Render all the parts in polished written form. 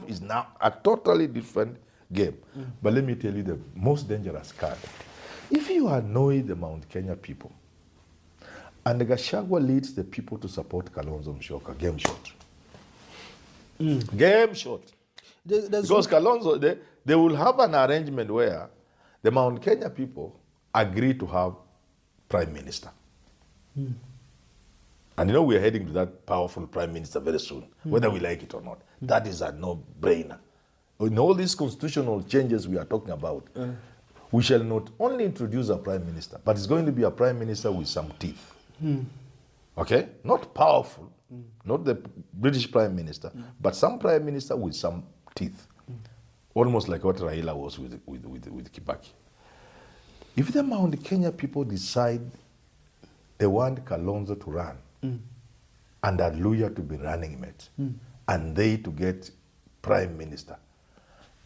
is now a totally different game. But let me tell you the most dangerous card. If you annoy the Mount Kenya people, and Gachagua leads the people to support Kalonzo Musyoka, game shot. Game shot. Because Kalonzo, they will have an arrangement where the Mount Kenya people agree to have prime minister. And you know we're heading to that powerful prime minister very soon, whether we like it or not. That is a no-brainer. In all these constitutional changes we are talking about, we shall not only introduce a prime minister, but it's going to be a prime minister with some teeth. Okay? Not powerful, not the British prime minister, but some prime minister with some teeth. Almost like what Raila was with Kibaki. If the Mount Kenya people decide they want Kalonzo to run, and Aluya to be running mate, and they to get prime minister,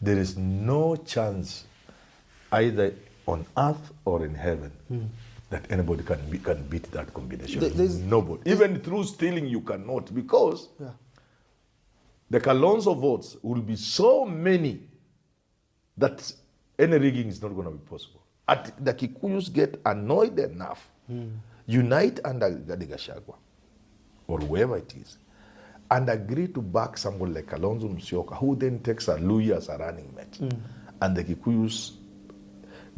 there is no chance either on earth or in heaven that anybody can beat that combination. Nobody. Even through stealing, you cannot, because the Kalonzo votes will be so many that any rigging is not going to be possible. The Kikuyus get annoyed enough, unite under Gachagua, or whoever it is, and agree to back someone like Kalonzo Musyoka, who then takes Aluya as a running mate. And the Kikuyus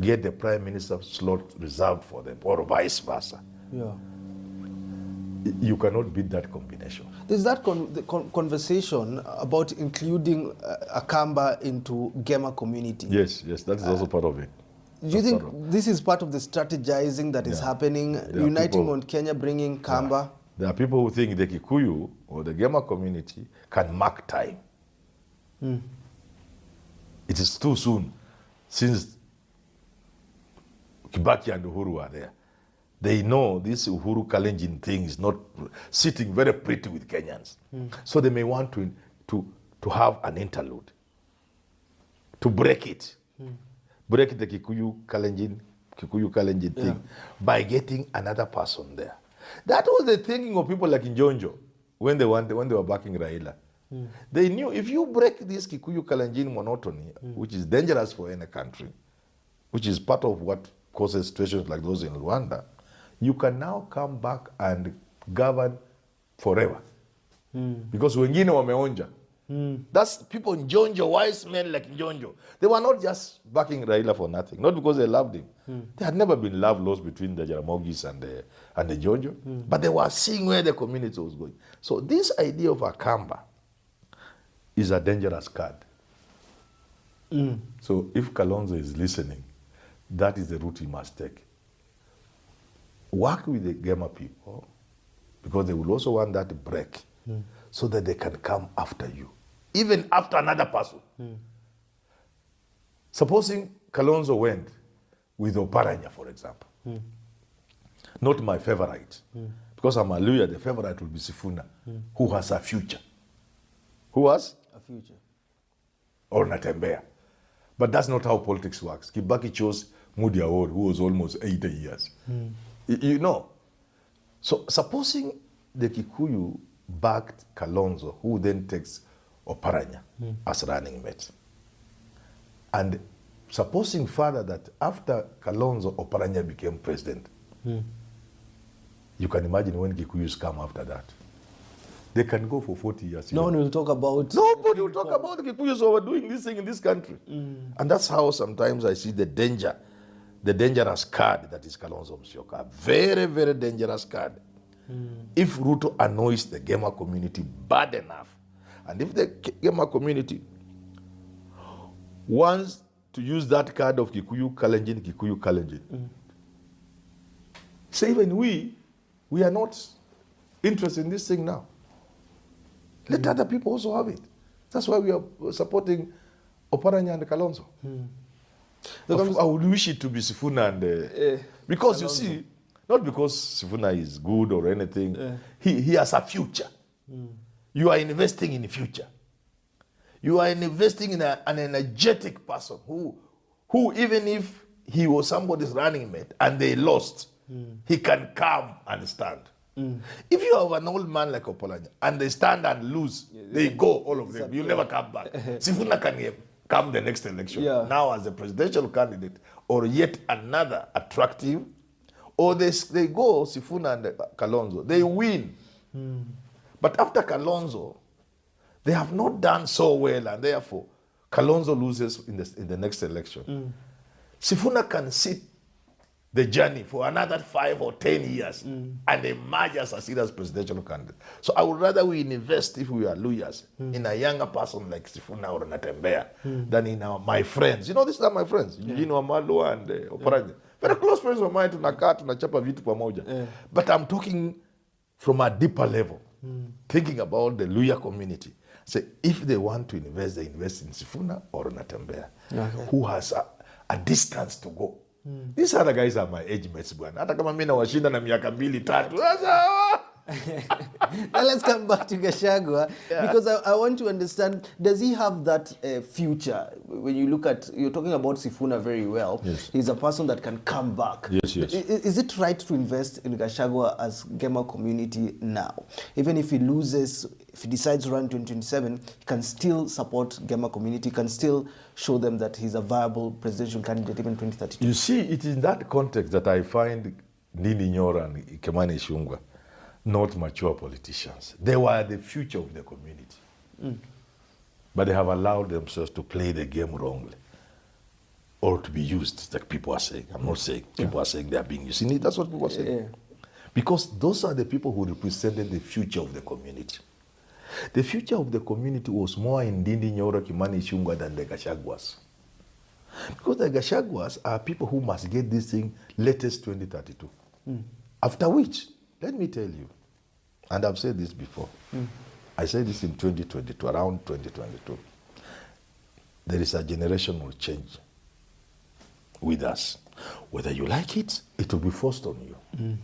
get the prime minister slot reserved for them, or vice versa. You cannot beat that combination. There's that conversation about including Akamba into Gema community. Yes, that is also part of it. Do you think this is part of the strategizing that is happening, uniting on Kenya, bringing Kamba? There are people who think the Kikuyu or the Gema community can mark time. It is too soon, since Kibaki and Uhuru are there. They know this Uhuru Kalenjin thing is not sitting very pretty with Kenyans. So they may want to have an interlude, to break it. Break the Kikuyu Kalenjin thing by getting another person there. That was the thinking of people like Njonjo when they were backing Raila. They knew if you break this Kikuyu Kalenjin monotony, which is dangerous for any country, which is part of what causes situations like those in Rwanda, you can now come back and govern forever. Because wengine wameonja. That's people in Njonjo, wise men like Njonjo. They were not just backing Raila for nothing, not because they loved him. There had never been love lost between the Jaramogis and the Njonjo, but they were seeing where the community was going. So this idea of Akamba is a dangerous card. So if Kalonzo is listening, that is the route he must take. Work with the Gema people, because they will also want that break, so that they can come after you, even after another person. Supposing Kalonzo went with Oparanya, for example, not my favorite, because I'm Aluya, the favorite will be Sifuna, who has a future. Who has? A future. Or Natembea. But that's not how politics works. Kibaki chose Mudi Award, who was almost 80 years. You know. So supposing the Kikuyu backed Kalonzo, who then takes Oparanya as running mate. And supposing further that after Kalonzo, Oparanya became president, you can imagine when Kikuyus come after that. They can go for 40 years. No one will talk about... Nobody will talk about the Kikuyus overdoing this thing in this country. And that's how sometimes I see the danger, the dangerous card that is Kalonzo Musyoka. A very, very dangerous card. If Ruto annoys the Gema community bad enough, and if the Gema community wants to use that card of Kikuyu Kalenjin, say even we are not interested in this thing now. Let other people also have it. That's why we are supporting Oparanya and Kalonzo. I would wish it to be Sifuna and... because Kalonzo. You see, not because Sifuna is good or anything, he has a future. You are investing in the future. You are investing in an energetic person who even if he was somebody's running mate and they lost, he can come and stand. If you have an old man like Opolanya and they stand and lose, they go, all of them. You'll never come back. Sifuna can come the next election. Now as a presidential candidate or yet another attractive, or they go, Sifuna and Kalonzo, they win. But after Kalonzo, they have not done so well, and therefore Kalonzo loses in the next election. Sifuna can sit the journey for another 5 or 10 years and emerge as a serious presidential candidate. So I would rather we invest, if we are lawyers, in a younger person like Sifuna or Natembeya than in my friends. You know, these are my friends, Eugene Wamalwa and Oparanya. Very close friends of mine, tunakaa tunachapa vitu pamoja. But I'm talking from a deeper level, thinking about the Luhya community. Say, if they want to invest, they invest in Sifuna or Natembeya, who has a distance to go. These other guys are my age mates, bwana. Hata kama mimi nawashinda na miaka 2-3. Now let's come back to Gachagua, because I want to understand, does he have that future? When you look at, you're talking about Sifuna very well. Yes. He's a person that can come back. Yes. Is it right to invest in Gachagua as Gema community now? Even if he loses, if he decides to run 2027, he can still support Gema community, can still show them that he's a viable presidential candidate even 2032. You see, it is in that context that I find Ndindi Nyoro and Kimani Ichung'wah not mature politicians. They were the future of the community. But they have allowed themselves to play the game wrongly or to be used, like people are saying. I'm not saying. People are saying they are being used. That's what people are saying. Because those are the people who represented the future of the community. The future of the community was more in Ndindi Nyoro, Kimani Ichung'wah than the Gachaguas. Because the Gachaguas are people who must get this thing latest 2032. After which, let me tell you, and I've said this before, I said this in 2022, around 2022, there is a generational change with us. Whether you like it, it will be forced on you.